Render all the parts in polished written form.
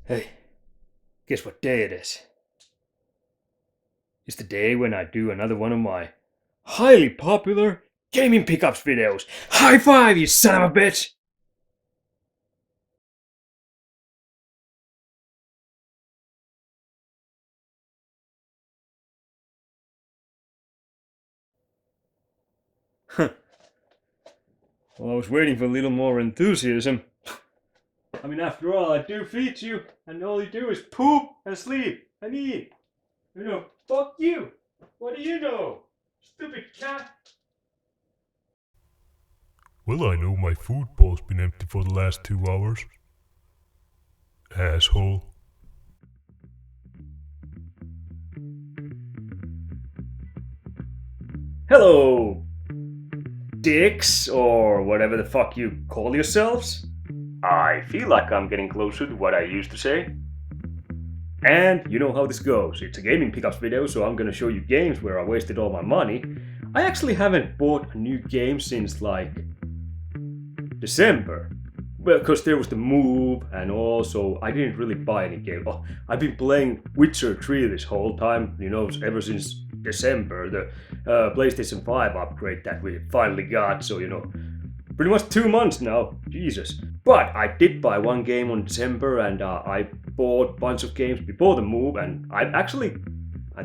Hey, guess what day it is? It's the day when I do another one of my highly popular gaming pickups videos. High five, you son of a bitch! Huh. Well, I was waiting for a little more enthusiasm. I mean, after all, I do feed you, and all you do is poop and sleep and eat. Fuck you! What do you know? Stupid cat! Well, I know my food bowl's been empty for the last 2 hours. Asshole. Hello, dicks, or whatever the fuck you call yourselves. I feel like I'm getting closer to what I used to say. And you know how this goes. It's a gaming pickups video, so I'm gonna show you games where I wasted all my money. I actually haven't bought a new game since like December. Well, because there was the move and also I didn't really buy any game. Oh, I've been playing Witcher 3 this whole time, ever since December, the PlayStation 5 upgrade that we finally got, so pretty much 2 months now, Jesus. But I did buy one game on December and I bought a bunch of games before the move and I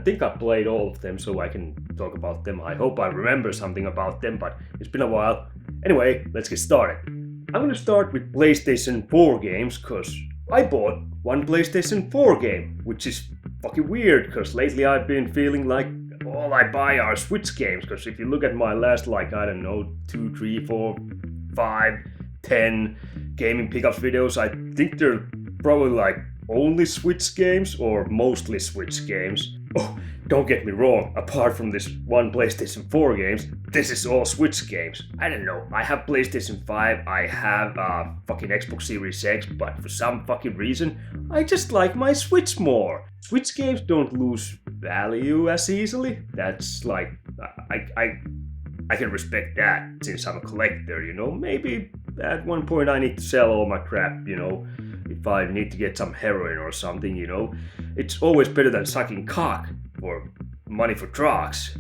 think I played all of them so I can talk about them. I hope I remember something about them, but it's been a while. Anyway, let's get started. I'm gonna start with PlayStation 4 games because I bought one PlayStation 4 game, which is fucking weird because lately I've been feeling like all I buy are Switch games. Because if you look at my last, like, I don't know, 2, 3, 4, 5, 10 gaming pickups videos, I think they're probably like only Switch games or mostly Switch games. Oh, don't get me wrong, apart from this one PlayStation 4 games, this is all Switch games. I don't know, I have PlayStation 5, I have fucking Xbox Series X, but for some fucking reason, I just like my Switch more. Switch games don't lose value as easily. That's like, I can respect that since I'm a collector, Maybe at one point I need to sell all my crap, if I need to get some heroin or something, It's always better than sucking cock or money for drugs,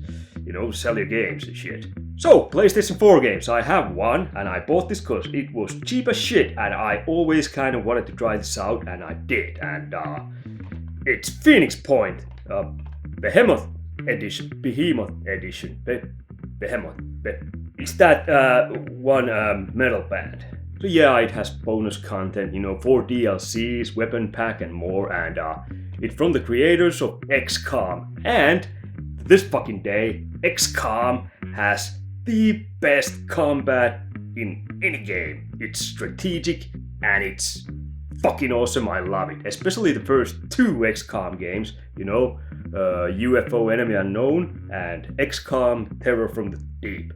sell your games and shit. So, PlayStation 4 games, I have one, and I bought this because it was cheap as shit, and I always kind of wanted to try this out, and I did, and it's Phoenix Point, Behemoth Edition, Behemoth. It's that one metal band. So yeah, it has bonus content, 4 DLCs, weapon pack, and more, and it's from the creators of XCOM. And this fucking day, XCOM has the best combat in any game. It's strategic and it's fucking awesome. I love it, especially the first 2 XCOM games. UFO Enemy Unknown and XCOM Terror from the Deep.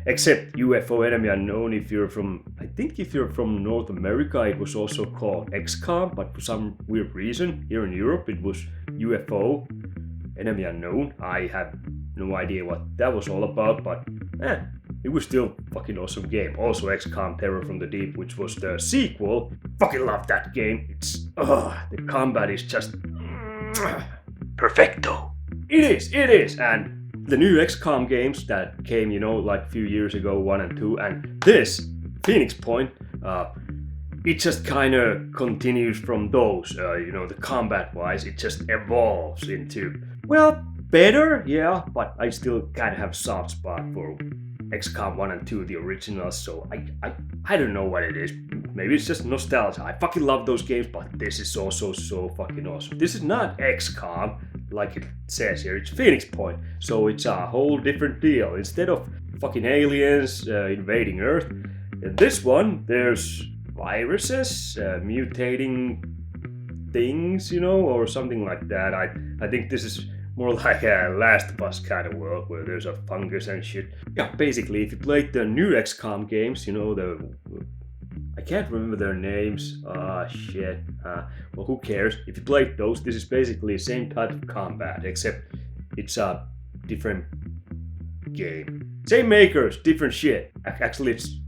Except UFO Enemy Unknown, if you're from North America, it was also called XCOM, but for some weird reason, here in Europe, it was UFO Enemy Unknown. I have no idea what that was all about, but it was still a fucking awesome game. Also XCOM Terror from the Deep, which was the sequel. Fucking love that game. It's, the combat is just perfecto. It is, and the new XCOM games that came, like a few years ago, 1 and 2, and this, Phoenix Point, it just kind of continues from those, the combat-wise, it just evolves into, well, better, yeah, but I still kind of have a soft spot for XCOM 1 and 2, the originals, so I don't know what it is. Maybe it's just nostalgia. I fucking love those games, but this is also so fucking awesome. This is not XCOM, like it says here, it's Phoenix Point, so it's a whole different deal. Instead of fucking aliens invading Earth, in this one, there's viruses, mutating things, or something like that. I think this is more like a Last of Us kind of world where there's a fungus and shit. Yeah, basically, if you played the new XCOM games, I can't remember their names. Shit. Well, who cares? If you played those, this is basically the same type of combat, except it's a different game. Same makers, different shit. Actually, it's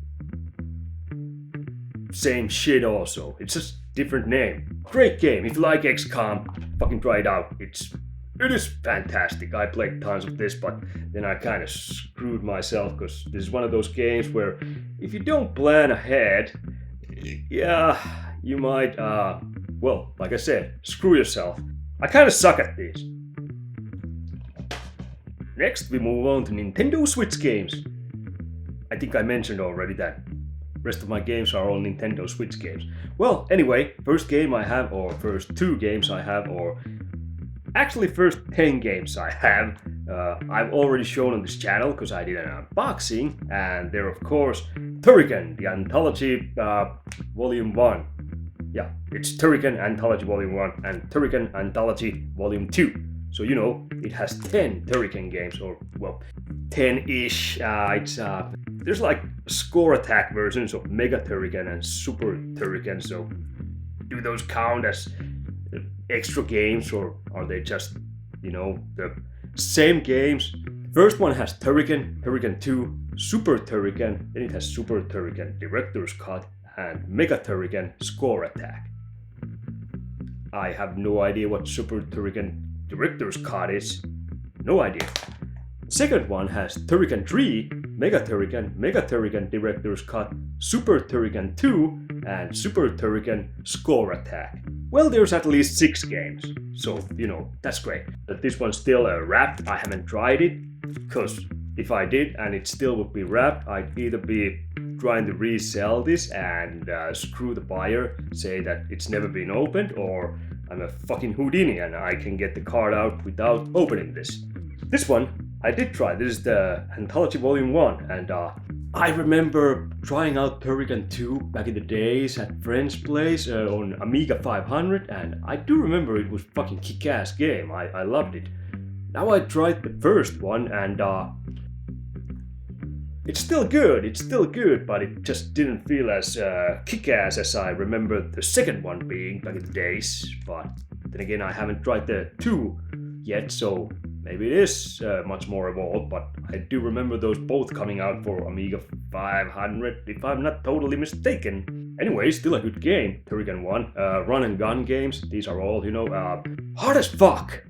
same shit also. It's just different name. Great game. If you like XCOM, fucking try it out. It is fantastic. I played tons of this, but then I kind of screwed myself because this is one of those games where if you don't plan ahead, yeah, you might, well, like I said, screw yourself. I kind of suck at this. Next, we move on to Nintendo Switch games. I think I mentioned already that rest of my games are all Nintendo Switch games. Well, anyway, first game I have, or first 2 games I have, or actually first 10 games I have, I've already shown on this channel because I did an unboxing, and they're of course Turrican, the Anthology Volume 1. Yeah, it's Turrican Anthology Volume 1 and Turrican Anthology Volume 2. So you know, it has 10 Turrican games, or well, 10-ish. There's like score attack versions of Mega Turrican and Super Turrican, so do those count as extra games, or are they just, you know, the same games? First one has Turrican, Turrican 2, Super Turrican, then it has Super Turrican Director's Cut, and Mega Turrican Score Attack. I have no idea what Super Turrican Director's Cut is. No idea. Second one has Turrican 3, Mega Turrican Director's Cut, Super Turrican 2, and Super Turrican Score Attack. Well, there's at least 6 games, so, you know, that's great. But this one's still wrapped. I haven't tried it, because if I did and it still would be wrapped, I'd either be trying to resell this and screw the buyer, say that it's never been opened, or I'm a fucking Houdini and I can get the card out without opening this. This one I did try. This is the Anthology Volume 1, and I remember trying out Turrican 2 back in the days at friend's place on Amiga 500, and I do remember it was fucking kick-ass game. I loved it. Now I tried the first one, and it's still good, but it just didn't feel as kick-ass as I remember the second one being back in the days. But then again, I haven't tried the 2 yet, so maybe it is much more evolved, but I do remember those both coming out for Amiga 500, if I'm not totally mistaken. Anyway, still a good game, Turrican 1. Run and gun games, these are all, you know, hard as fuck.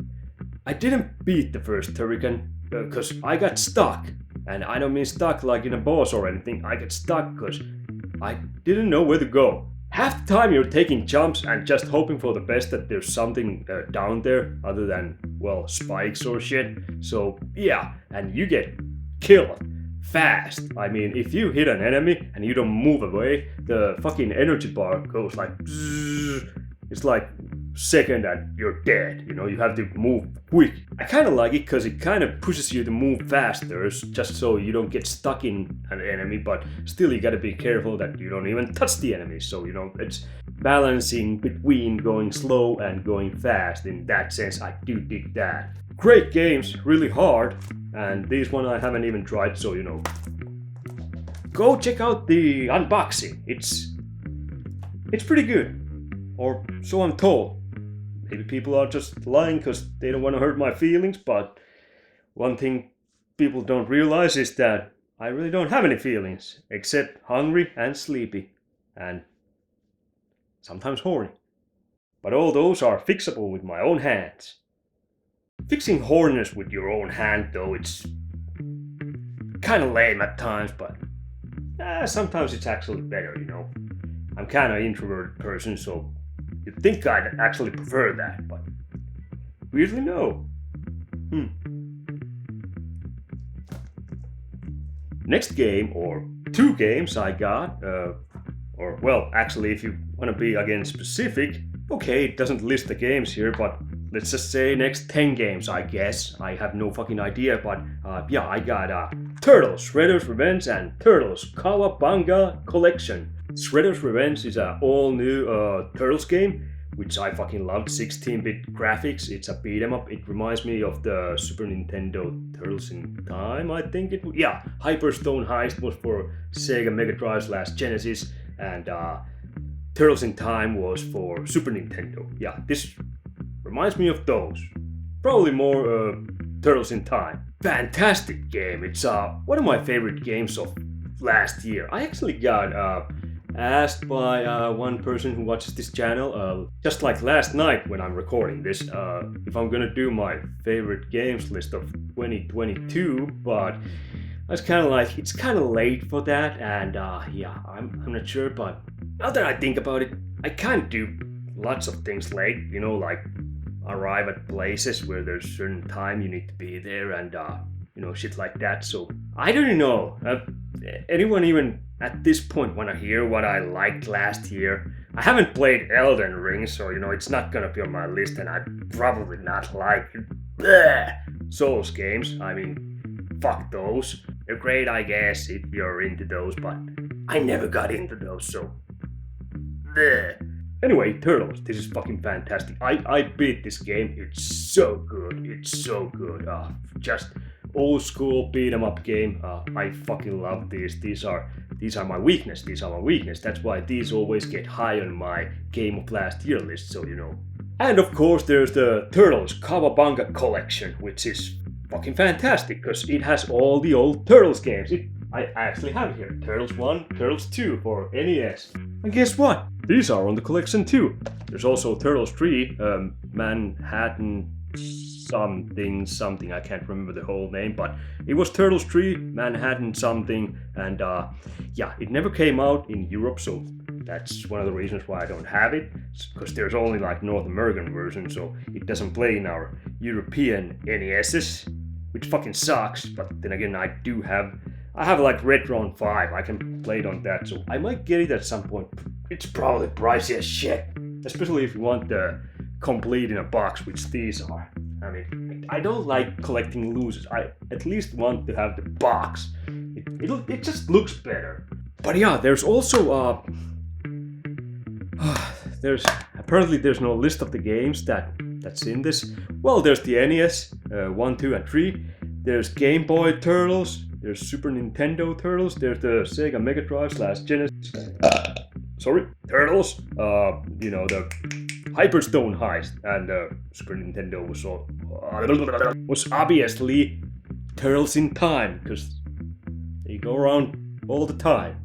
I didn't beat the first Turrican, because I got stuck. And I don't mean stuck like in a boss or anything, I got stuck because I didn't know where to go. Half the time you're taking jumps and just hoping for the best that there's something down there other than, well, spikes or shit. So yeah, and you get killed fast. I mean, if you hit an enemy and you don't move away, the fucking energy bar goes like bzzz. It's like second and you're dead, you know, you have to move quick. I kind of like it because it kind of pushes you to move faster, just so you don't get stuck in an enemy, but still you gotta be careful that you don't even touch the enemy, so, you know, it's balancing between going slow and going fast. In that sense, I do dig that. Great games, really hard, and this one I haven't even tried, so, you know, go check out the unboxing. It's pretty good, or so I'm told. Maybe people are just lying because they don't want to hurt my feelings, but one thing people don't realize is that I really don't have any feelings, except hungry and sleepy, and sometimes horny. But all those are fixable with my own hands. Fixing horniness with your own hand, though, it's kind of lame at times, but sometimes it's actually better, you know. I'm kind of an introverted person, so you'd think I'd actually prefer that, but weirdly no. Next game, or 2 games I got, or well, actually if you want to be again specific, okay, it doesn't list the games here, but let's just say next 10 games, I guess. I have no fucking idea, but yeah, I got Turtles, Shredder's Revenge and Turtles Kawabanga Collection. Shredder's Revenge is an all-new Turtles game, which I fucking loved. 16-bit graphics, it's a beat-em-up. It reminds me of the Super Nintendo Turtles in Time, I think it was. Yeah, Hyperstone Heist was for Sega Mega Drive / Genesis, and Turtles in Time was for Super Nintendo. Yeah, this reminds me of those. Probably more Turtles in Time. Fantastic game. It's one of my favorite games of last year. I actually got asked by one person who watches this channel, just like last night when I'm recording this, if I'm gonna do my favorite games list of 2022, but I was kind of like, it's kind of late for that, and yeah, I'm not sure, but now that I think about it, I kind of do lots of things late, you know, like arrive at places where there's certain time you need to be there, and you know, shit like that. So I don't know. Anyone even at this point want to hear what I liked last year? I haven't played Elden Ring, so you know it's not gonna be on my list, and I'd probably not like it. Bleh. Souls games. I mean, fuck those. They're great, I guess, if you're into those, but I never got into those, so. Bleh. Anyway, Turtles, this is fucking fantastic. I beat this game. It's so good. It's so good. Just old school beat 'em up game. I fucking love these. These are my weakness. These are my weakness. That's why these always get high on my game of last year list. So you know. And of course, there's the Turtles Kawabanga collection, which is fucking fantastic because it has all the old Turtles games. I actually have it here. Turtles 1, Turtles 2 for NES. And guess what? These are on the collection too. There's also Turtles 3, Manhattan something, I can't remember the whole name, but it was Turtles 3, Manhattan something, and yeah, it never came out in Europe, so that's one of the reasons why I don't have it, because there's only like North American version, so it doesn't play in our European NESs, which fucking sucks, but then again, I have like Retron 5, I can play it on that, so I might get it at some point. It's probably pricey as shit, especially if you want the complete in a box, which these are. I mean, I don't like collecting losers. I at least want to have the box. It just looks better. But yeah, there's also there's no list of the games that's in this. Well, there's the NES 1, 2, and 3. There's Game Boy Turtles. There's Super Nintendo Turtles. There's the Sega Mega Drive / Genesis. Turtles. You know, the Hyperstone Heist, and Super Nintendo was obviously Turtles in Time, because they go around all the time.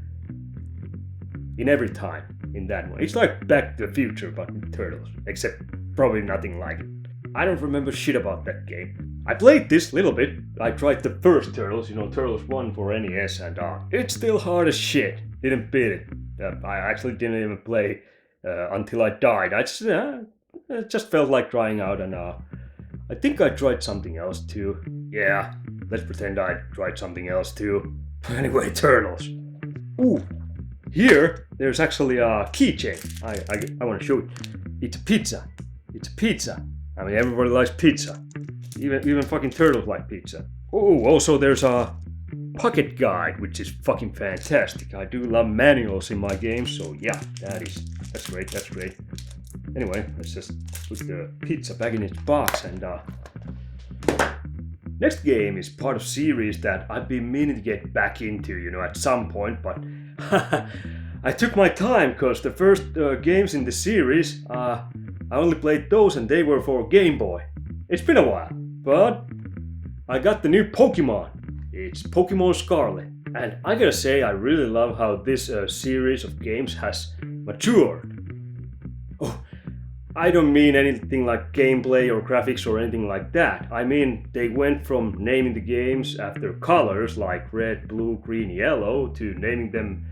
In every time, in that one. It's like Back to the Future, but with Turtles, except probably nothing like it. I don't remember shit about that game. I played this little bit. I tried the first Turtles, you know, Turtles 1 for NES, and it's still hard as shit. Didn't beat it. I actually didn't even play until I died. I just felt like trying out, and I think I tried something else too. Yeah, let's pretend I tried something else too. Anyway, Turtles. Ooh, here there's actually a keychain. I want to show it. It's a pizza. It's a pizza. I mean, everybody likes pizza. Even fucking Turtles like pizza. Oh, also there's a pocket guide, which is fucking fantastic. I do love manuals in my games, so yeah, that's great. Anyway, let's just put the pizza back in its box, and next game is part of series that I've been meaning to get back into, you know, at some point, but I took my time, because the first games in the series, I only played those, and they were for Game Boy. It's been a while, but I got the new Pokemon. It's Pokemon Scarlet, and I gotta say, I really love how this series of games has matured. Oh, I don't mean anything like gameplay or graphics or anything like that. I mean, they went from naming the games after colors like red, blue, green, yellow, to naming them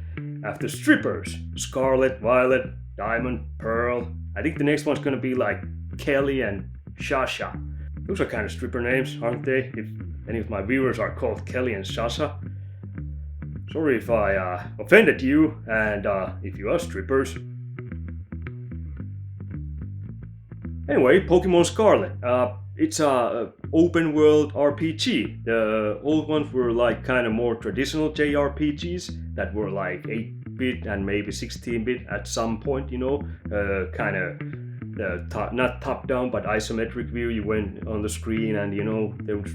after strippers. Scarlet, Violet, Diamond, Pearl. I think the next one's gonna be like Kelly and Shasha. Those are kind of stripper names, aren't they? If any of my viewers are called Kelly and Shasha. Sorry if I offended you, and if you are strippers. Anyway, Pokemon Scarlet. It's a open world RPG. The old ones were like kind of more traditional JRPGs that were like 8-bit and maybe 16-bit at some point, you know, kind of not top down but isometric view. You went on the screen, and you know, there was,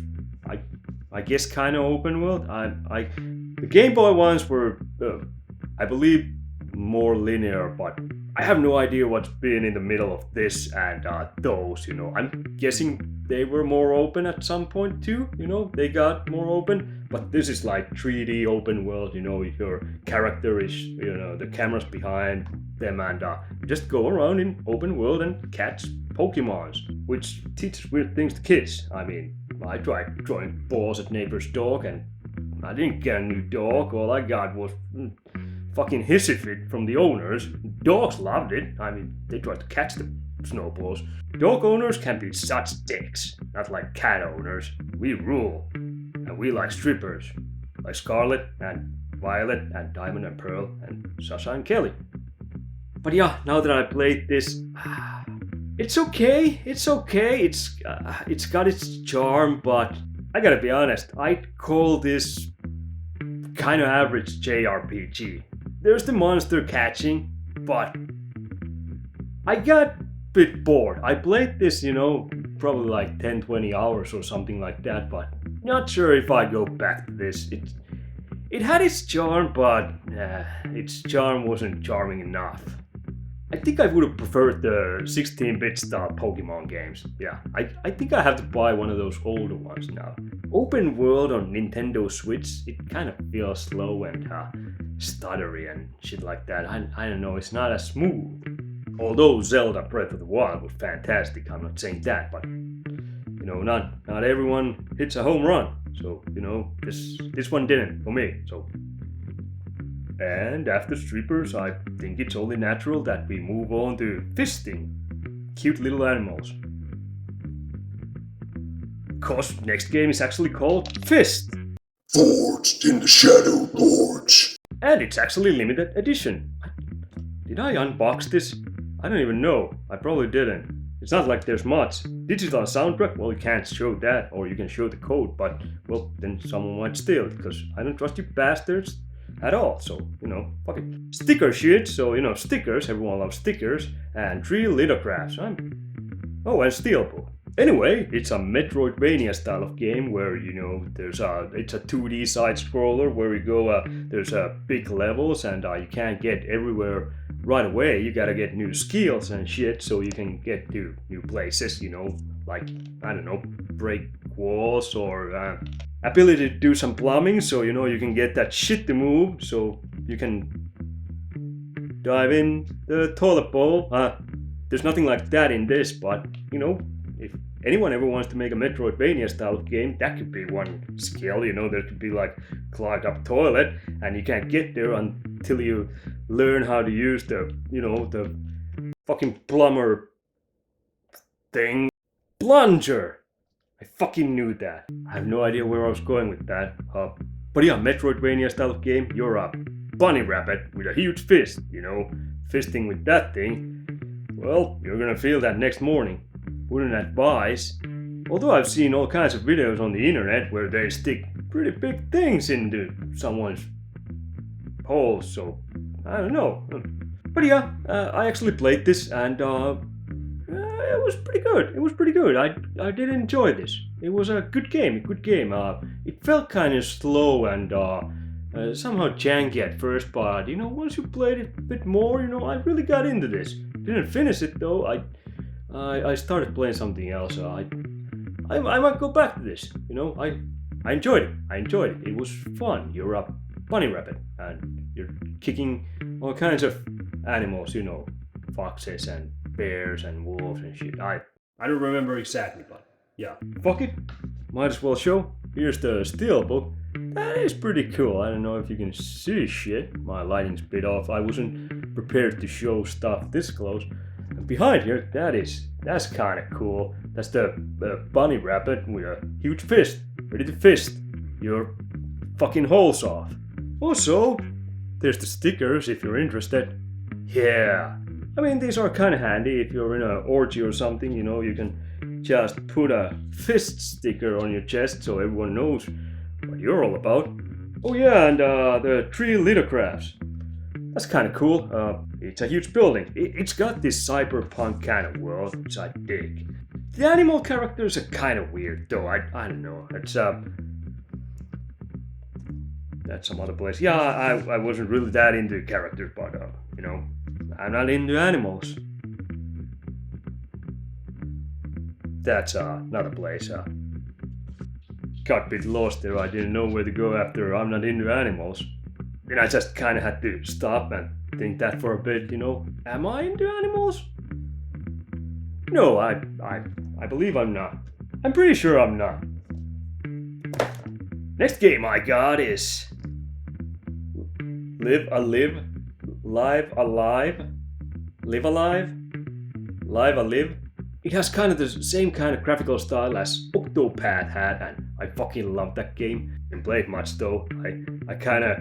I guess, kind of open world. The Game Boy ones were, I believe, more linear, but I have no idea what's been in the middle of this and those, you know. I'm guessing they were more open at some point too, you know, they got more open, but this is like 3D open world, you know, your character is, you know, the camera's behind them and you just go around in open world and catch Pokemons, which teaches weird things to kids. I mean, I tried throwing balls at neighbor's dog and I didn't get a new dog, all I got was fucking hissy fit from the owners. Dogs loved it, I mean, they tried to catch the snowballs. Dog owners can be such dicks, not like cat owners. We rule, and we like strippers, like Scarlet and Violet and Diamond and Pearl and Sasha and Kelly. But yeah, now that I played this, it's okay. It's got its charm, but I gotta be honest, I'd call this kind of average JRPG. There's the monster catching, but I got a bit bored. I played this, you know, probably like 10-20 hours or something like that, but not sure if I'd go back to this. It had its charm, but its charm wasn't charming enough. I think I would have preferred the 16-bit style Pokemon games. Yeah, I think I have to buy one of those older ones now. Open world on Nintendo Switch, it kind of feels slow and stuttery and shit like that. I don't know, it's not as smooth. Although Zelda Breath of the Wild was fantastic, I'm not saying that, but you know, not everyone hits a home run. So, you know, this one didn't for me. So, and after strippers, I think it's only natural that we move on to fisting cute little animals. Cause next game is actually called Fist. Forged in the Shadow Lords. And it's actually limited edition. Did I unbox this? I don't even know. I probably didn't. It's not like there's much. Digital soundtrack, well, you can't show that, or you can show the code, but, well, then someone might steal it, because I don't trust you bastards at all, so, you know, fuck it. Sticker shit, so, you know, stickers, everyone loves stickers, and 3 lithographs. Oh, and Steelbook. Anyway, it's a Metroidvania style of game where, you know, it's a 2D side scroller where you go, there's big levels and you can't get everywhere right away. You gotta get new skills and shit so you can get to new places, you know, like, I don't know, break walls or ability to do some plumbing so, you know, you can get that shit to move so you can dive in the toilet bowl. There's nothing like that in this, but, you know, if anyone ever wants to make a Metroidvania style of game, that could be one skill, you know, there could be like clogged up toilet and you can't get there until you learn how to use the, you know, the fucking plumber thing. Plunger! I fucking knew that. I have no idea where I was going with that. But yeah, Metroidvania style of game, you're a bunny rabbit with a huge fist, you know, fisting with that thing. Well, you're gonna feel that next morning. Wouldn't advise. Although I've seen all kinds of videos on the internet where they stick pretty big things into someone's hole, so I don't know. But yeah, I actually played this and it was pretty good. It was pretty good. I did enjoy this. It was a good game. It felt kind of slow and somehow janky at first, but you know, once you played it a bit more, you know, I really got into this. Didn't finish it though. I started playing something else. I might go back to this. You know, I enjoyed it. It was fun. You're a bunny rabbit and you're kicking all kinds of animals. You know, foxes and bears and wolves and shit. I don't remember exactly, but yeah. Fuck it. Might as well show. Here's the Steelbook. That is pretty cool. I don't know if you can see shit. My lighting's a bit off. I wasn't prepared to show stuff this close. And behind here, that's kind of cool. That's the bunny rabbit with a huge fist, ready to fist your fucking holes off. Also, there's the stickers if you're interested. Yeah, I mean these are kind of handy if you're in an orgy or something. You know, you can just put a fist sticker on your chest so everyone knows what you're all about. Oh yeah, and the 3 lithographs. That's kind of cool. It's a huge building. It's got this cyberpunk kind of world, which I dig. The animal characters are kind of weird, though. I don't know. It's that's some other place. Yeah, I wasn't really that into characters, but you know, I'm not into animals. that's another place. Got a bit lost there. I didn't know where to go after I'm not into animals. Then I just kind of had to stop and think that for a bit, you know. Am I into animals? No, I believe I'm not. I'm pretty sure I'm not. Next game I got is Live Alive, Live Alive, Live Alive, Live Alive. It has kind of the same kind of graphical style as Octopath had, and I fucking love that game. Didn't play it much though. I kind of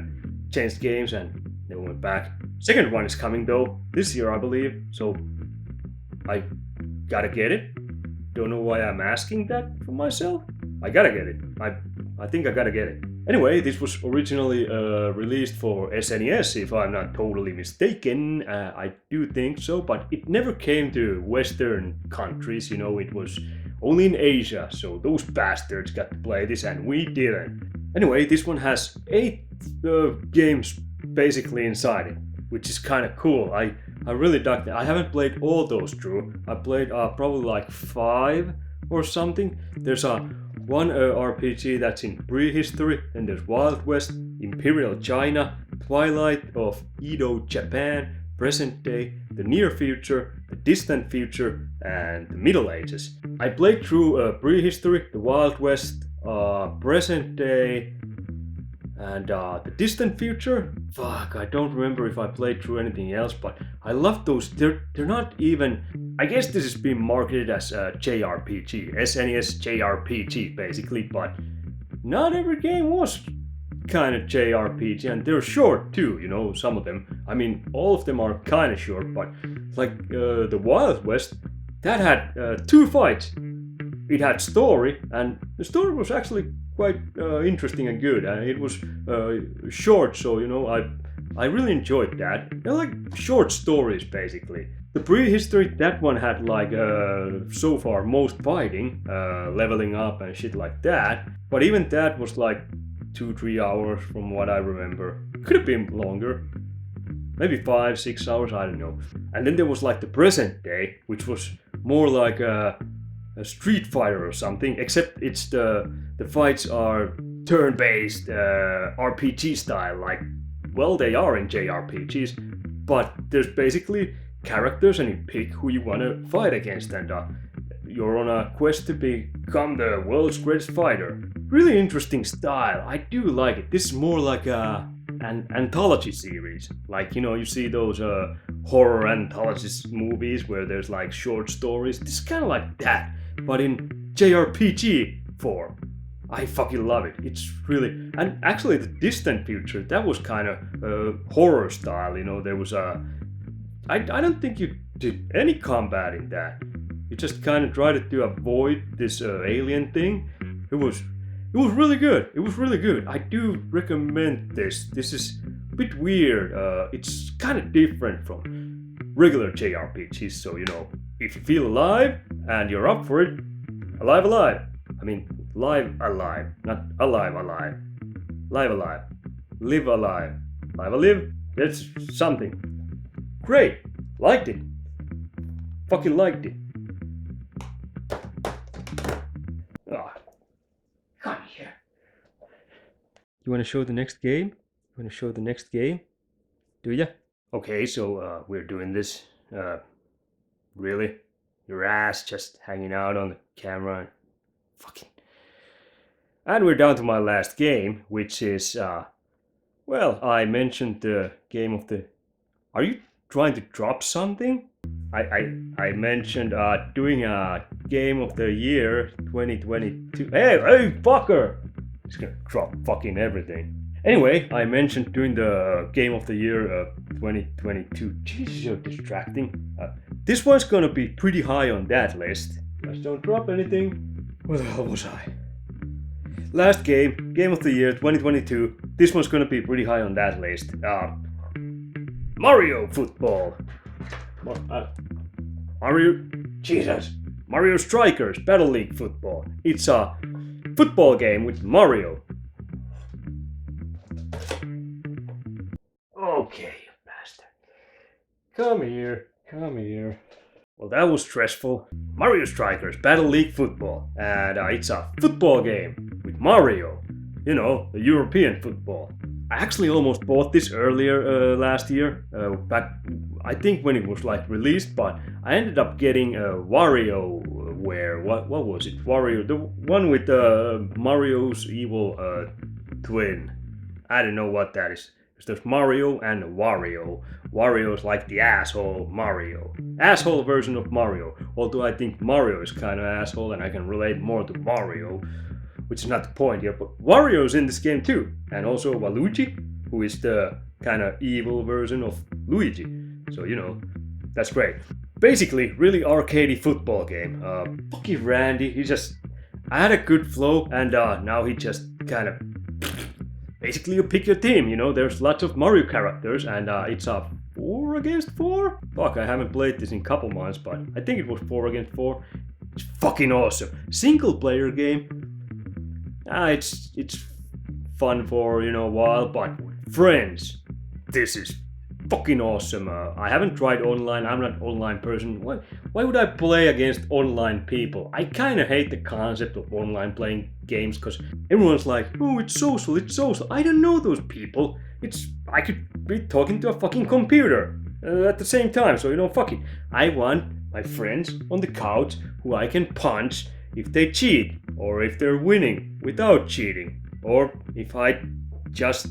changed games and never went back. Second one is coming though, this year I believe, so I gotta get it. Don't know why I'm asking that for myself. I gotta get it. I think I gotta get it. Anyway, this was originally released for SNES, if I'm not totally mistaken. I do think so, but it never came to Western countries, you know, it was only in Asia, so those bastards got to play this and we didn't. Anyway, this one has 8 games basically inside it, which is kind of cool. I really dug that. I haven't played all those through. I played probably like 5 or something. There's one RPG that's in prehistory, then there's Wild West, Imperial China, Twilight of Edo Japan, present day, the near future, the distant future, and the Middle Ages. I played through prehistory, the Wild West, present day, and the distant future. Fuck, I don't remember if I played through anything else, but I love those. They're not even. I guess this is being marketed as a JRPG, SNES JRPG basically, but not every game was kind of JRPG, and they're short too, you know, some of them. I mean, all of them are kind of short, but like the Wild West, that had 2 fights. It had story, and the story was actually quite interesting and good. It was short, so you know, I really enjoyed that. They're like short stories basically. The prehistory, that one had like so far most fighting, leveling up and shit like that. But even that was like 2-3 hours from what I remember. Could have been longer. Maybe 5-6 hours, I don't know. And then there was like the present day, which was more like a Street Fighter or something, except it's the fights are turn-based RPG style, like, well, they are in JRPGs, but there's basically characters and you pick who you want to fight against, and you're on a quest to become the world's greatest fighter. Really interesting style. I do like it. This is more like an anthology series. Like, you know, you see those horror anthology movies where there's like short stories. This is kind of like that, but in JRPG form. I fucking love it. It's really... And actually the distant future, that was kind of horror style, you know. There was I don't think you did any combat in that. You just kind of tried to avoid this alien thing. It was really good. It was really good. I do recommend this. This is a bit weird. It's kind of different from regular JRPGs. So, you know, if you feel alive and you're up for it, alive. I mean, live alive, not alive. Live alive. Live alive. Live alive. That's something. Great. Liked it. Fucking liked it. Come here. You want to show the next game? You want to show the next game? Do ya? Okay, so we're doing this. Really? Your ass just hanging out on the camera and fucking. And we're down to my last game, which is well, I mentioned the game of the. Are you trying to drop something? I mentioned doing a game of the year 2022. Hey, fucker! He's gonna drop fucking everything. Anyway, I mentioned doing the game of the year 2022. Jesus, you're distracting. This one's gonna be pretty high on that list. Just don't drop anything. Where the hell was I? Last game of the year 2022. This one's gonna be pretty high on that list. Mario football. Mario, Jesus. Mario Strikers Battle League football. It's a football game with Mario. Okay, you bastard. Come here. Well, that was stressful. Mario Strikers Battle League Football. And it's a football game with Mario. You know, the European football. I actually almost bought this earlier last year, back I think when it was like released, but I ended up getting WarioWare. What was it? Wario, the one with Mario's evil twin. I don't know what that is. There's Mario and Wario. Wario is like the asshole Mario. Asshole version of Mario. Although I think Mario is kind of asshole and I can relate more to Mario, which is not the point here. But Wario's in this game too. And also Waluigi, who is the kind of evil version of Luigi. So, you know, that's great. Basically, really arcadey football game. Fucking Randy, I had a good flow and now he just kind of basically you pick your team, you know, there's lots of Mario characters and it's a 4 against 4? Fuck, I haven't played this in a couple months, but I think it was 4 against 4. It's fucking awesome. Single player game. It's fun for, you know, a while, but with friends, this is fucking awesome. I haven't tried online, I'm not an online person. Why would I play against online people? I kind of hate the concept of online playing games because everyone's like, oh, it's social. I don't know those people. I could be talking to a fucking computer at the same time, so you know, fuck it. I want my friends on the couch who I can punch if they cheat, or if they're winning without cheating, or if I just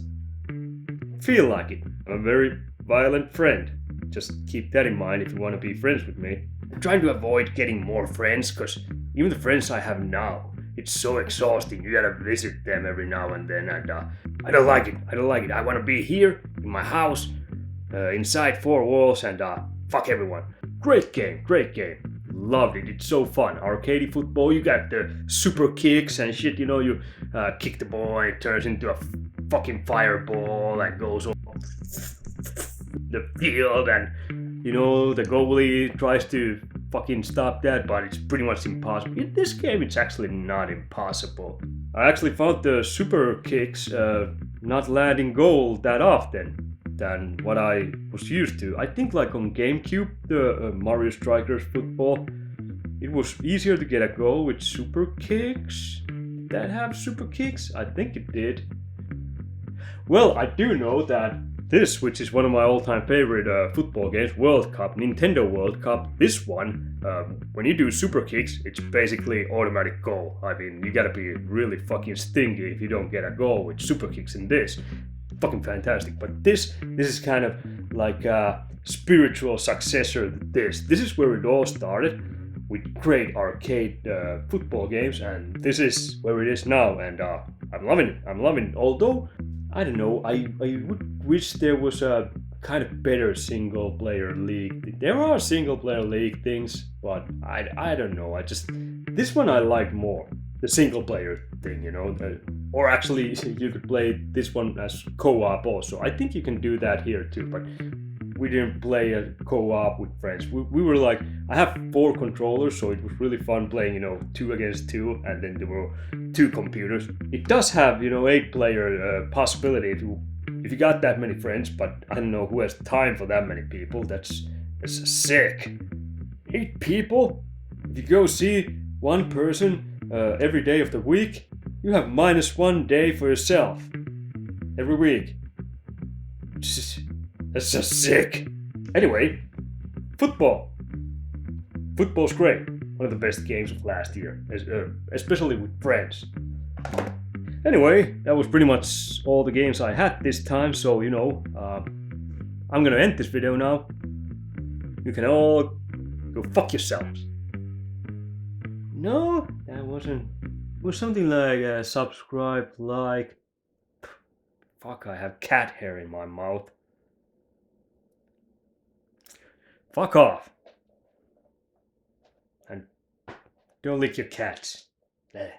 feel like it. I'm a very violent friend. Just keep that in mind if you want to be friends with me. I'm trying to avoid getting more friends because even the friends I have now, it's so exhausting. You gotta visit them every now and then, and I don't like it. I want to be here in my house, inside 4 walls, and fuck everyone. Great game. Loved it. It's so fun. Arcade football. You got the super kicks and shit. You know, you kick the ball and it turns into a fucking fireball and goes over the field, and you know the goalie tries to fucking stop that, but it's pretty much impossible. In this game, it's actually not impossible. I actually found the super kicks not landing goal that often than what I was used to. I think like on GameCube, the Mario Strikers football, it was easier to get a goal with super kicks that have super kicks. I think it did. Well, I do know that this, which is one of my all-time favorite football games, World Cup, Nintendo World Cup, this one, when you do super kicks, it's basically automatic goal. I mean, you gotta be really fucking stingy if you don't get a goal with super kicks in this. Fucking fantastic. But this is kind of like a spiritual successor to this. This is where it all started with great arcade football games, and this is where it is now, and I'm loving it. Although, I don't know, I would wish there was a kind of better single player league. There are single player league things, but I don't know. This one I like more. The single player thing, you know. Or actually, you could play this one as co-op also. I think you can do that here too, but we didn't play a co-op with friends. We were like, I have 4 controllers, so it was really fun playing, you know, 2 against 2, and then there were 2 computers. It does have, you know, 8-player possibility if you got that many friends, but I don't know who has time for that many people. That's sick. 8 people? If you go see one person every day of the week, you have -1 day for yourself every week. That's just sick. Anyway, football. Football's great. One of the best games of last year, especially with friends. Anyway, that was pretty much all the games I had this time, so you know, I'm gonna end this video now. You can all go fuck yourselves. No, that wasn't. It was something like subscribe, like. Fuck, I have cat hair in my mouth. Fuck off. And don't lick your cats. Bleh.